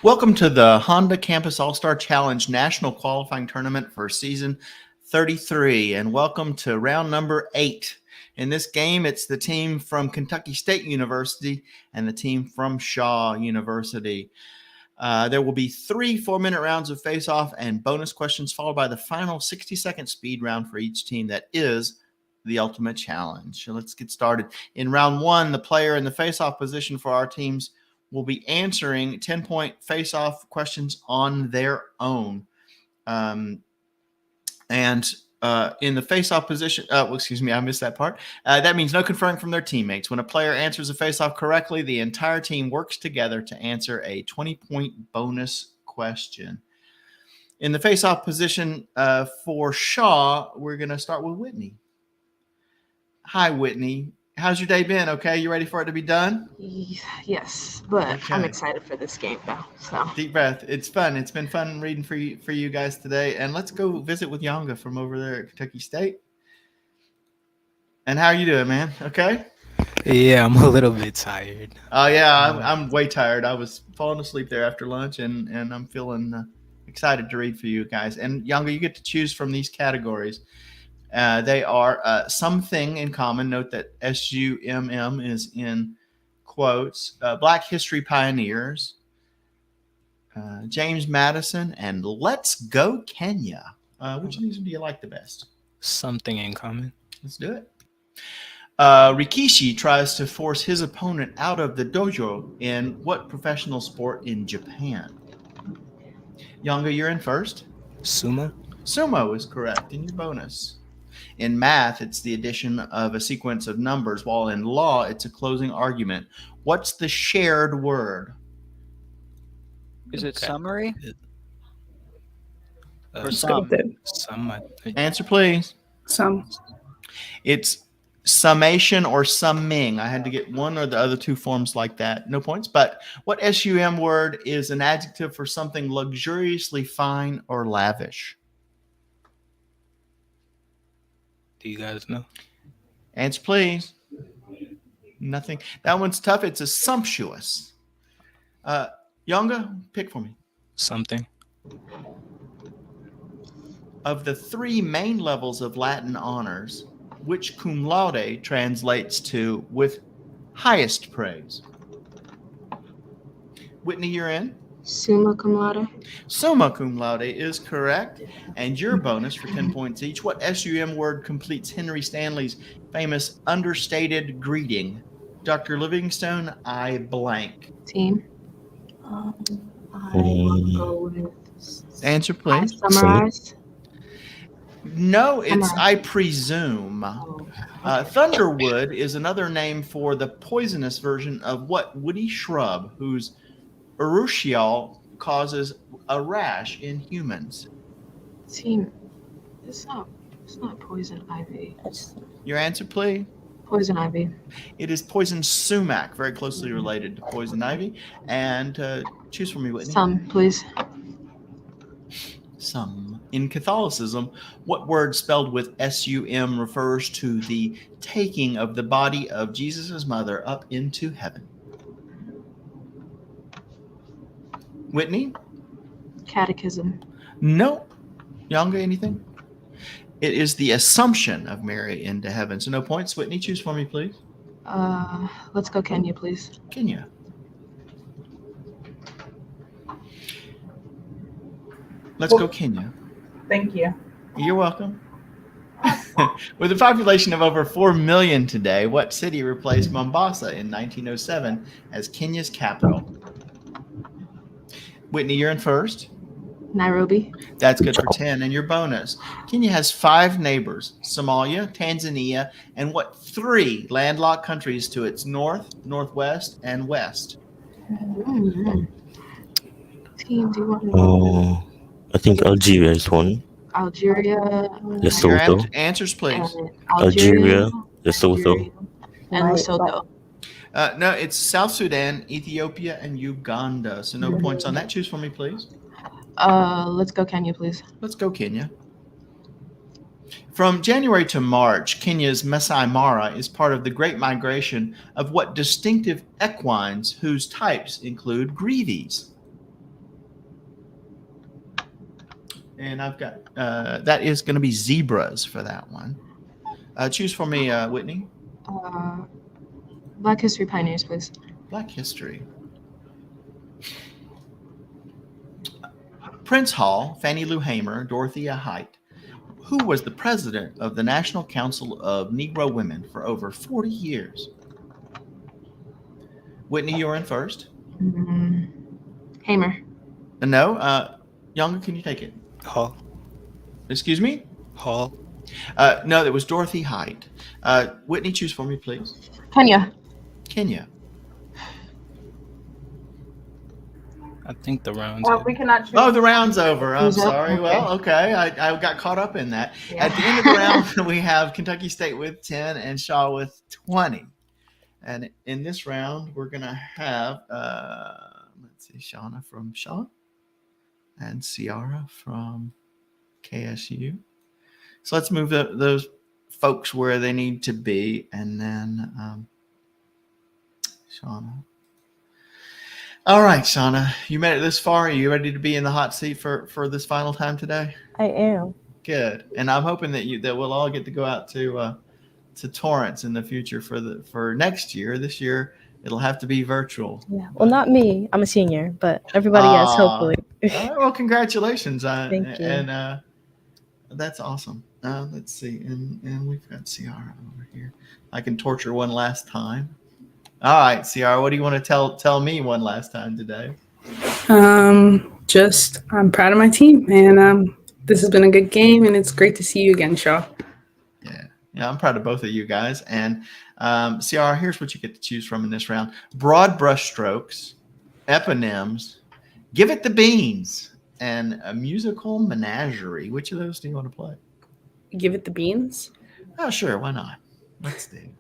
Welcome to the Honda Campus All-Star Challenge National Qualifying Tournament for Season 33, and welcome to round number 8. In this game, it's the team from Kentucky State University and the team from Shaw University. There will be 3 4-minute rounds of face-off and bonus questions, followed by the final 60-second speed round for each team. That is the ultimate challenge. So let's get started. In round 1, the player in the face-off position for our teams will be answering 10-point face-off questions on their own. In the face-off position, I missed that part. That means no conferring from their teammates. When a player answers a face-off correctly, the entire team works together to answer a 20-point bonus question. In the face-off position for Shaw, we're going to start with Whitney. Hi, Whitney. How's your day been? Okay, you ready for it to be done? Yes, but okay. I'm excited for this game though. So deep breath. It's fun. It's been fun reading for you guys today. And let's go visit with Yonga from over there at Kentucky State. And how are you doing, man? Okay. Yeah, I'm a little bit tired. Oh yeah, I'm way tired. I was falling asleep there after lunch, and I'm feeling excited to read for you guys. And Yonga, you get to choose from these categories. They are something in common. Note that SUMM is in quotes. Black History Pioneers, James Madison, and Let's Go Kenya. Which of these do you like the best? Something in common. Let's do it. Rikishi tries to force his opponent out of the dojo in what professional sport in Japan? Yonga, you're in first. Sumo. Sumo is correct in your bonus. In math, it's the addition of a sequence of numbers, while in law, it's a closing argument. What's the shared word? Is it summary? Or sum? Answer, please. Sum. It's summation or summing. I had to get one or the other two forms like that. No points. But what SUM word is an adjective for something luxuriously fine or lavish? Do you guys know? Answer, please. Nothing. That one's tough. It's a sumptuous. Yonga, pick for me. Something. Of the 3 main levels of Latin honors, which cum laude translates to with highest praise? Whitney, you're in. Summa cum laude. Summa cum laude is correct. And your bonus for 10 points each. What SUM word completes Henry Stanley's famous understated greeting? Dr. Livingstone, I blank. Team. I go with. Answer, please. I summarize. No, it's I presume. Thunderwood is another name for the poisonous version of what woody shrub whose urushiol causes a rash in humans? Team. It's not poison ivy. Your answer, please. Poison ivy. It is poison sumac, very closely related to poison ivy. And choose for me, Whitney. Some, please. Some. In Catholicism, what word spelled with SUM refers to the taking of the body of Jesus' mother up into heaven? Whitney? Catechism. No. Yonga, anything? It is the assumption of Mary into heaven. So no points. Whitney, choose for me, please. Let's go Kenya, please. Kenya. Let's go Kenya. Thank you. You're welcome. With a population of over 4 million today, what city replaced Mombasa in 1907 as Kenya's capital? Whitney, you're in first. Nairobi. That's good for 10. And your bonus. Kenya has 5 neighbors, Somalia, Tanzania, and what 3 landlocked countries to its north, northwest, and west? Mm-hmm. Team, do you want to know? I think Algeria is one. Algeria. Lesotho. Your answers, please. Algeria, Lesotho. And Lesotho. No, it's South Sudan, Ethiopia, and Uganda. So no points on that. Choose for me, please. Let's go Kenya, please. Let's go Kenya. From January to March, Kenya's Masai Mara is part of the Great Migration of what distinctive equines whose types include greavies? And I've got that is going to be zebras for that one. Choose for me, Whitney. Black History Pioneers, please. Black history. Prince Hall, Fannie Lou Hamer, Dorothea Height, who was the president of the National Council of Negro Women for over 40 years. Whitney, you're in first. Hamer. No, Younger, can you take it? Hall. Excuse me? Hall. No, that was Dorothy Height. Whitney, choose for me, please. Kenya. Kenya. I think the rounds. We cannot choose. Oh, the round's over. I'm Who's up? sorry. Okay. Well, okay. I got caught up in that. Yeah. At the end of the round, we have Kentucky State with 10 and Shaw with 20. And in this round, we're going to have, let's see, Shauna from Shaw and Ciara from KSU. So let's move those folks where they need to be. And then Shauna. All right, Shauna, you made it this far. Are you ready to be in the hot seat for this final time today? I am. Good, and I'm hoping that we'll all get to go out to Torrance in the future for next year. This year, it'll have to be virtual. Yeah. Well, not me. I'm a senior, but everybody else, hopefully. All right, well, congratulations. Thank you. And that's awesome. Let's see, and we've got Ciara over here. I can torture one last time. All right, Ciara, what do you want to tell me one last time today? Just I'm proud of my team, and this has been a good game, and it's great to see you again, Shaw. Yeah, I'm proud of both of you guys. And Ciara, here's what you get to choose from in this round: broad brushstrokes, eponyms, give it the beans, and a musical menagerie. Which of those do you want to play? Give it the beans. Oh, sure, why not? Let's do.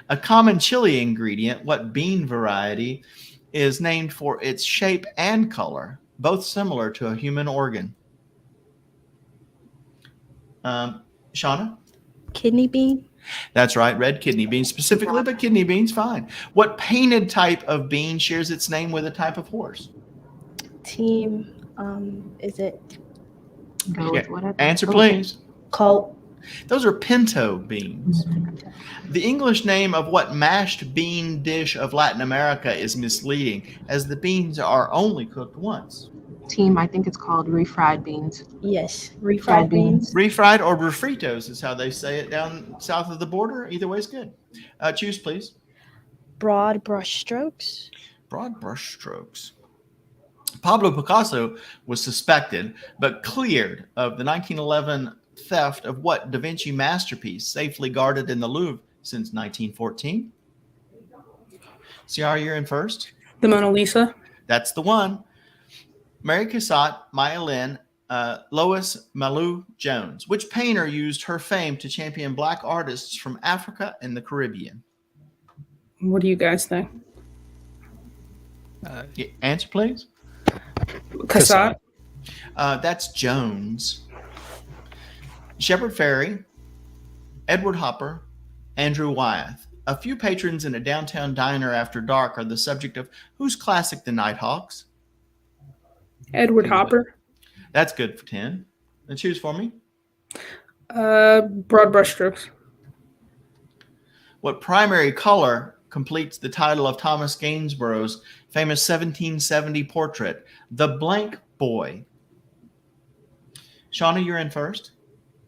A common chili ingredient, what bean variety is named for its shape and color, both similar to a human organ? Shauna? Kidney bean? That's right, red kidney beans specifically, but kidney beans, fine. What painted type of bean shares its name with a type of horse? Team, is it Go with whatever. Answer, please. Colt? Those are pinto beans. The English name of what mashed bean dish of Latin America is misleading, as the beans are only cooked once. Team, I think it's called refried beans. Yes. Fried Refried beans? Refried or refritos is how they say it down south of the border. Either way is good. Choose, please. Broad brush strokes? Broad brushstrokes. Pablo Picasso was suspected but cleared of the 1911 theft of what Da Vinci masterpiece safely guarded in the Louvre since 1914? Ciara, you're in first. The Mona Lisa. That's the one. Mary Cassatt, Maya Lin, Lois Mailou Jones. Which painter used her fame to champion Black artists from Africa and the Caribbean? What do you guys think? Answer, please. Cassatt. That's Jones. Shepard Fairey, Edward Hopper, Andrew Wyeth. A few patrons in a downtown diner after dark are the subject of whose classic, The Nighthawks? Edward Hopper. That's good for 10. And choose for me. Broad brushstrokes. What primary color completes the title of Thomas Gainsborough's famous 1770 portrait, The Blank Boy? Shauna, you're in first.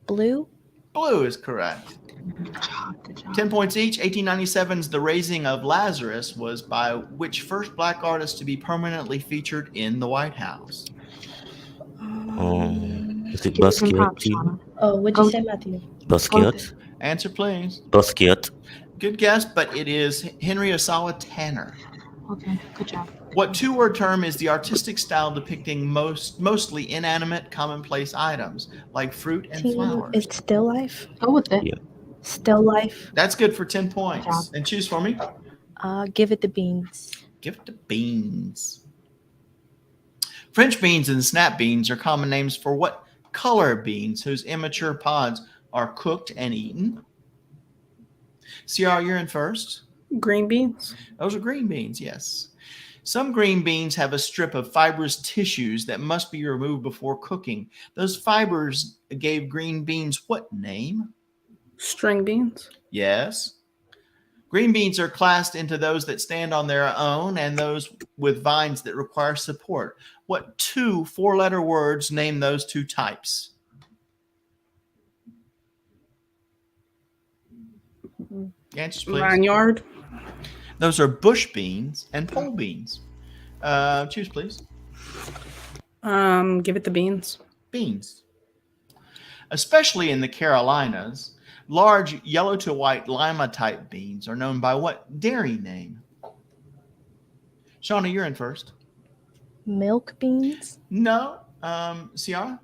Blue? Blue is correct. Good job. Good job. 10 points each. 1897's The Raising of Lazarus was by which first Black artist to be permanently featured in the White House? Is it Give some Basquiat props, team? Shauna. Oh, what'd you say, Matthew? Basquiat? Answer, please. Basquiat. Good guess, but it is Henry Osawa Tanner. Okay, good job. What two-word term is the artistic style depicting mostly inanimate, commonplace items like fruit and Team, flowers? it's still life? Go with it. Yeah. Still life? That's good for 10 points. Good job. And choose for me. Give it the beans. Give it to beans. French beans and snap beans are common names for what color beans whose immature pods are cooked and eaten? Ciara, you're in first. Green beans. Those are green beans, yes. Some green beans have a strip of fibrous tissues that must be removed before cooking. Those fibers gave green beans what name? String beans. Yes. Green beans are classed into those that stand on their own and those with vines that require support. What two four-letter words name those two types? Answers, please. Vineyard. Those are bush beans and pole beans. Choose, please. Give it the beans. Beans. Especially in the Carolinas, large yellow to white lima type beans are known by what dairy name? Shauna, you're in first. Milk beans. No. Ciara?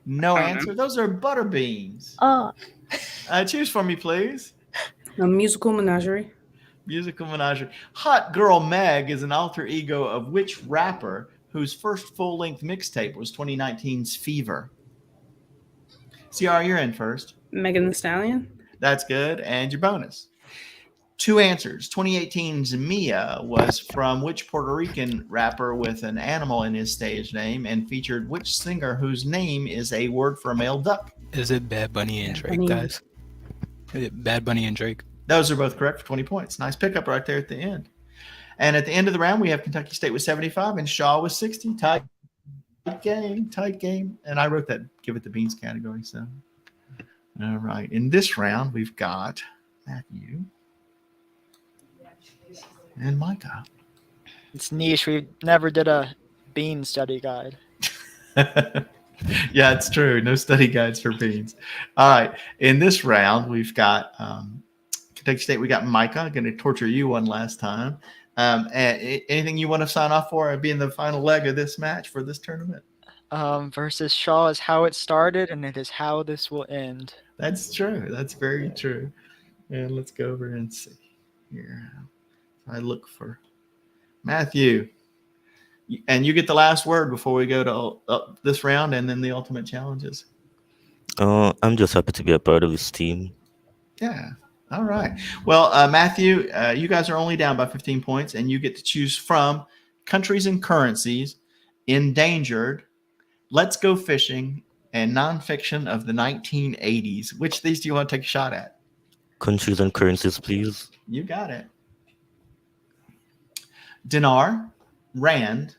No answer. Those are butter beans. Oh, Choose for me, please. A musical menagerie. Musical menagerie. Hot Girl Meg is an alter ego of which rapper whose first full-length mixtape was 2019's Fever? Ciara, you're in first. Megan Thee Stallion. That's good. And your bonus. Two answers. 2018's Mia was from which Puerto Rican rapper with an animal in his stage name and featured which singer whose name is a word for a male duck? Is it Bad Bunny and Bad Drake, Bunny. guys? Is it Bad Bunny and Drake? Those are both correct for 20 points. Nice pickup right there at the end. And at the end of the round, we have Kentucky State with 75 and Shaw with 60. Tight game. And I wrote that give it the beans category. So, all right. In this round, we've got Matthew and Micah. It's niche. We never did a bean study guide. Yeah, it's true. No study guides for beans. All right. In this round, we've got Kentucky State. We got Micah. Going to torture you one last time. Anything you want to sign off for being the final leg of this match for this tournament? Versus Shaw is how it started, and it is how this will end. That's true. That's very true. And let's go over and see here. I look for Matthew. And you get the last word before we go to this round and then the ultimate challenges. I'm just happy to be a part of this team. Yeah. All right. Well, Matthew, you guys are only down by 15 points, and you get to choose from countries and currencies, endangered, let's go fishing, and nonfiction of the 1980s. Which of these do you want to take a shot at? Countries and currencies, please. You got it. Dinar, Rand,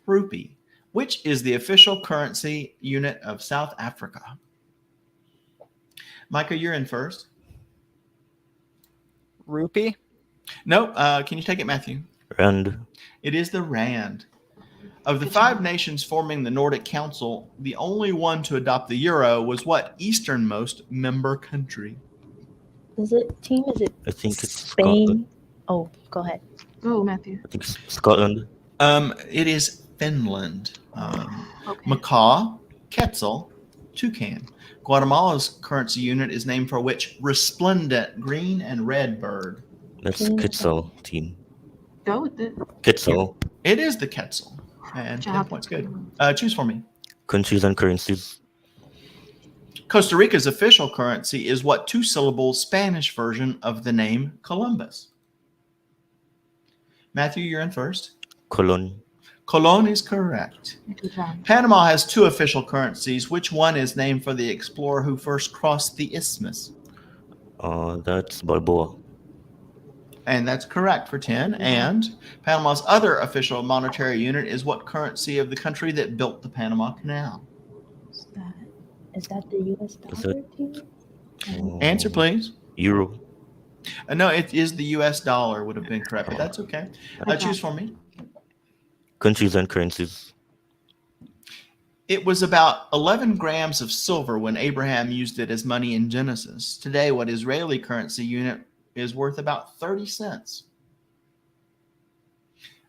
Rupee. Which is the official currency unit of South Africa? Micah, you're in first. Rupee? No, can you take it, Matthew? Rand. It is the Rand. Of the five nations forming the Nordic Council, the only one to adopt the euro was what easternmost member country? is it team? Is it I think it's Spain? Scotland. Oh, go ahead. Go, Matthew. I think it's Scotland. It is Finland. Okay. Macaw, Quetzal, toucan. Guatemala's currency unit is named for which resplendent green and red bird? That's Quetzal team. Go with it. Quetzal. It is the Quetzal. And Good 10 job. points. Good. Choose for me. Countries and currencies. Costa Rica's official currency is what two-syllable Spanish version of the name Columbus? Matthew, you're in first. Colon. Colon is correct. Good job. Panama has two official currencies. Which one is named for the explorer who first crossed the isthmus? That's Balboa. And that's correct for 10. And Panama's other official monetary unit is what currency of the country that built the Panama Canal? Is that the U.S. Is dollar team? Answer, please. Euro. No, it is the U.S. dollar would have been correct, but that's okay. Choose for me. Countries and currencies. It was about 11 grams of silver when Abraham used it as money in Genesis. Today, what Israeli currency unit is worth about 30 cents?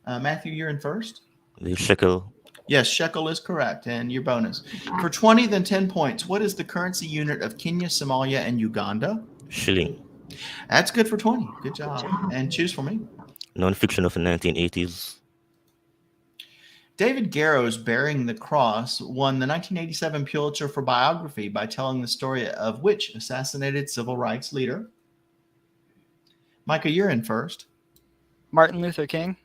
Matthew, you're in first. The shekel. Yes, shekel is correct. And your bonus. For 20, then 10 points. What is the currency unit of Kenya, Somalia, and Uganda? Shilling. That's good for 20. Good job. And choose for me. Non-fiction of the 1980s. David Garrow's Bearing the Cross won the 1987 Pulitzer for biography by telling the story of which assassinated civil rights leader? Micah, you're in first. Martin Luther King.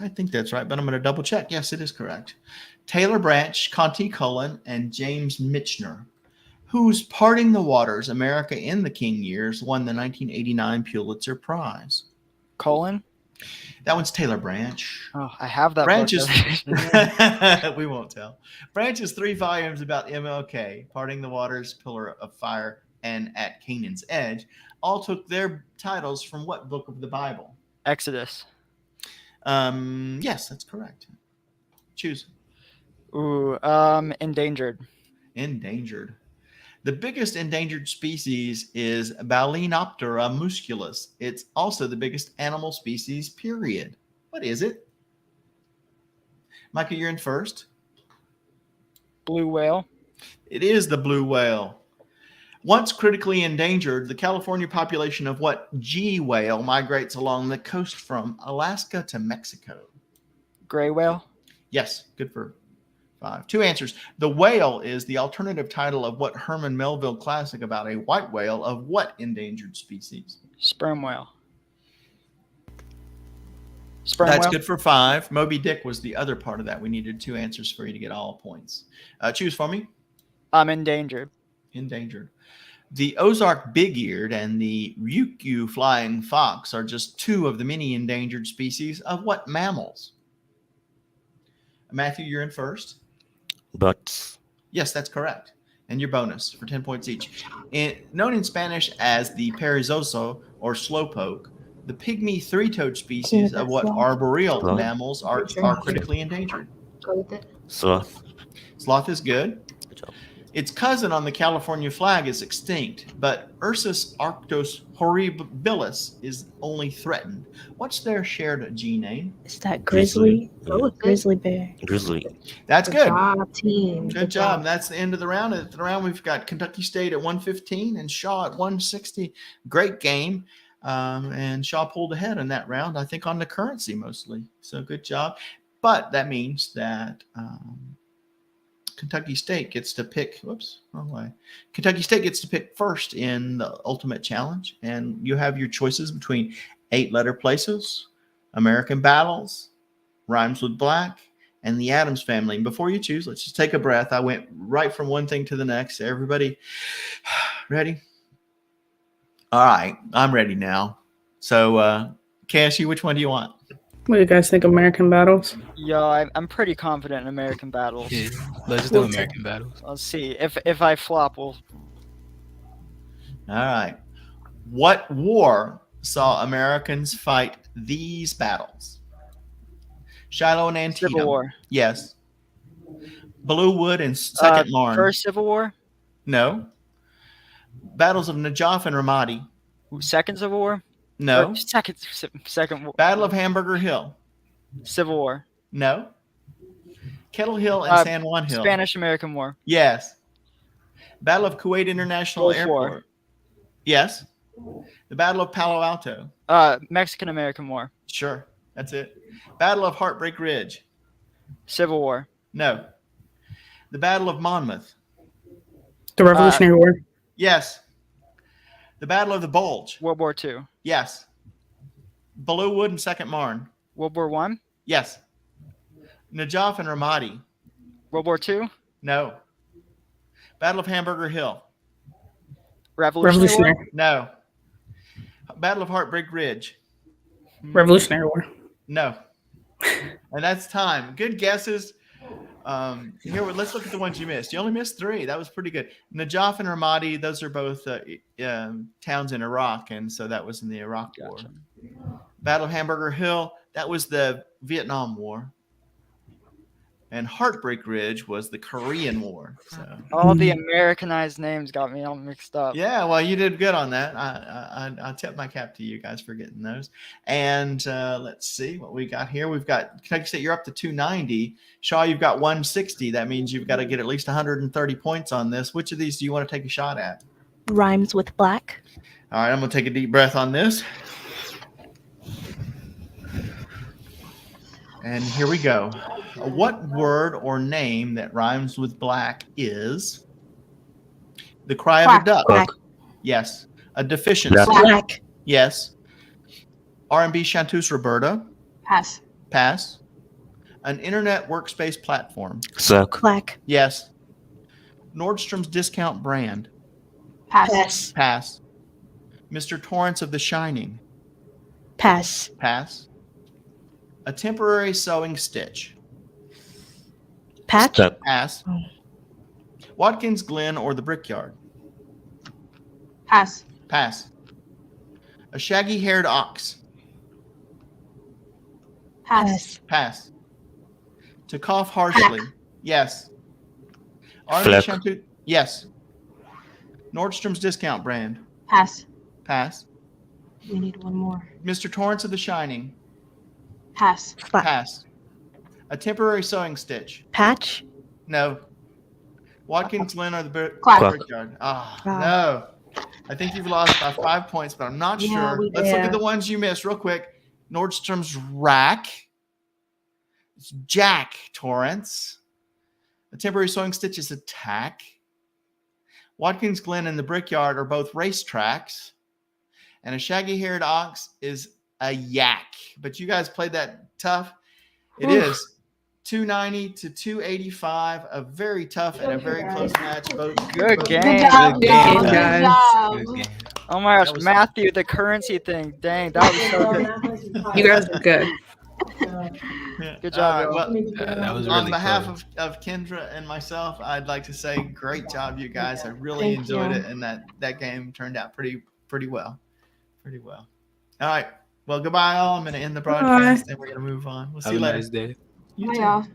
I think that's right, but I'm going to double check. Yes, it is correct. Taylor Branch, Conti Cullen, and James Michener, whose Parting the Waters, America in the King Years, won the 1989 Pulitzer Prize. Colin. That one's Taylor Branch. Oh, I have that Branch book. is we won't tell. Branch is 3 volumes about MLK, Parting the Waters, Pillar of Fire, and At Canaan's Edge. All took their titles from what book of the Bible? Exodus. Yes, that's correct. Choose. Ooh, endangered. Endangered. The biggest endangered species is Balaenoptera musculus. It's also the biggest animal species, period. What is it? Micah, you're in first. Blue whale. It is the blue whale. Once critically endangered, the California population of what G whale migrates along the coast from Alaska to Mexico? Gray whale. Yes, good for 5. 2 answers. The whale is the alternative title of what Herman Melville classic about a white whale of what endangered species? Sperm whale. Sperm That's whale. good for 5. Moby Dick was the other part of that. We needed 2 answers for you to get all points. Choose for me. Endangered. Endangered. The Ozark big-eared and the Ryukyu flying fox are just 2 of the many endangered species of what mammals? Matthew, you're in first. But Yes, that's correct. And your bonus for 10 points each. Known in Spanish as the perezoso or slowpoke, the pygmy 3-toed species of what arboreal Sloth. mammals are critically endangered? Go with it. sloth. Sloth is good. Good job. Its cousin on the California flag is extinct, but Ursus arctos horribilis is only threatened. What's their shared G name? Is that grizzly? Go with it. Grizzly bear. Grizzly. That's good. Job, team. Good job. That's the end of the round. At the round, we've got Kentucky State at 115 and Shaw at 160. Great game. And Shaw pulled ahead in that round, I think, on the currency mostly. So good job. But that means that Kentucky State gets to pick. Whoops, wrong way. Kentucky State gets to pick first in the Ultimate Challenge, and you have your choices between 8-letter places, American Battles, Rhymes with Black, and the Addams Family. And before you choose, let's just take a breath. I went right from one thing to the next. Everybody ready? All right, I'm ready now. So, Cassie, which one do you want? What do you guys think? American Battles? Yeah, I'm pretty confident in American battles. Yeah, let's do American battles. Let's see. If I flop, we'll. All right. What war saw Americans fight these battles? Shiloh and Antietam. Civil War. Yes. Belleau Wood and Second Marne. First Civil War. No. Battles of Najaf and Ramadi. Second Civil War. No. Or second war. Battle of Hamburger Hill. Civil War. No. Kettle Hill and San Juan Hill. Spanish-American War. Yes. Battle of Kuwait International Gulf War. Airport. Yes. The Battle of Palo Alto. Mexican-American War. Sure. That's it. Battle of Heartbreak Ridge. Civil War. No. The Battle of Monmouth. The Revolutionary War. Yes. The Battle of the Bulge. World War II. Yes. Belleau Wood and Second Marne. World War One. Yes. Najaf and Ramadi. World War II. No. Battle of Hamburger Hill. Revolutionary War. No. Battle of Heartbreak Ridge. Revolutionary War. No. And that's time. Good guesses. Here, let's look at the ones you missed. You only missed 3. That was pretty good. Najaf and Ramadi, those are both towns in Iraq, and so that was in the Iraq War. Battle of Hamburger Hill, that was the Vietnam War. And Heartbreak Ridge was the Korean War. So All the Americanized names got me all mixed up. yeah, well, you did good on that. I tip my cap to you guys for getting those. And let's see what we got here. We've got Kentucky State. You're up to 290. Shaw, you've got 160. That means you've got to get at least 130 points on this. Which of these do you want to take a shot at? Rhymes with black. All right, I'm going to take a deep breath on this. And here we go. What word or name that rhymes with black is the cry of a duck? Black. Yes. A deficiency? Black. Black. Yes. R&B Chanteuse Roberta. Pass. Pass. An internet workspace platform. Suck. Black. Yes. Nordstrom's discount brand. Pass. Pass. Mr. Torrance of The Shining. Pass. Pass. A temporary sewing stitch. Patch. Suck. Pass. Oh. Watkins Glen or the Brickyard. Pass. Pass. A shaggy-haired ox. Pass. Pass. To cough harshly. Yes. R&B Fleck. Chanteuse. Yes. Nordstrom's discount brand. Pass. Pass. We need one more. Mr. Torrance of The Shining. Pass. Flat. Pass. A temporary sewing stitch. Patch. No. Watkins Glen or the Clap. Brickyard. Ah, Wow. no. I think you've lost by 5 points, but I'm not Yeah, sure. we Let's look did. at the ones you missed real quick. Nordstrom's rack. It's Jack Torrance. A temporary sewing stitch is attack. Watkins Glen and the Brickyard are both racetracks. And a shaggy-haired ox is a yak. But you guys played that tough. It is 290 to 285. A very tough and a very close match. Both Good game. Good job, Good y'all. game, Good guys. job. Good game. Oh my gosh, That was- Matthew, the currency thing. Dang, that was so good. You guys are good. Good job, All right, y'all. well, That was on really behalf close. of Kendra and myself, I'd like to say great job, you guys. I really Thank enjoyed you. it, and that game turned out pretty well. Pretty well. All right. Well, goodbye, all. I'm going to end the broadcast, and we're going to move on. We'll see Have you a later. nice day. You Bye, too. y'all.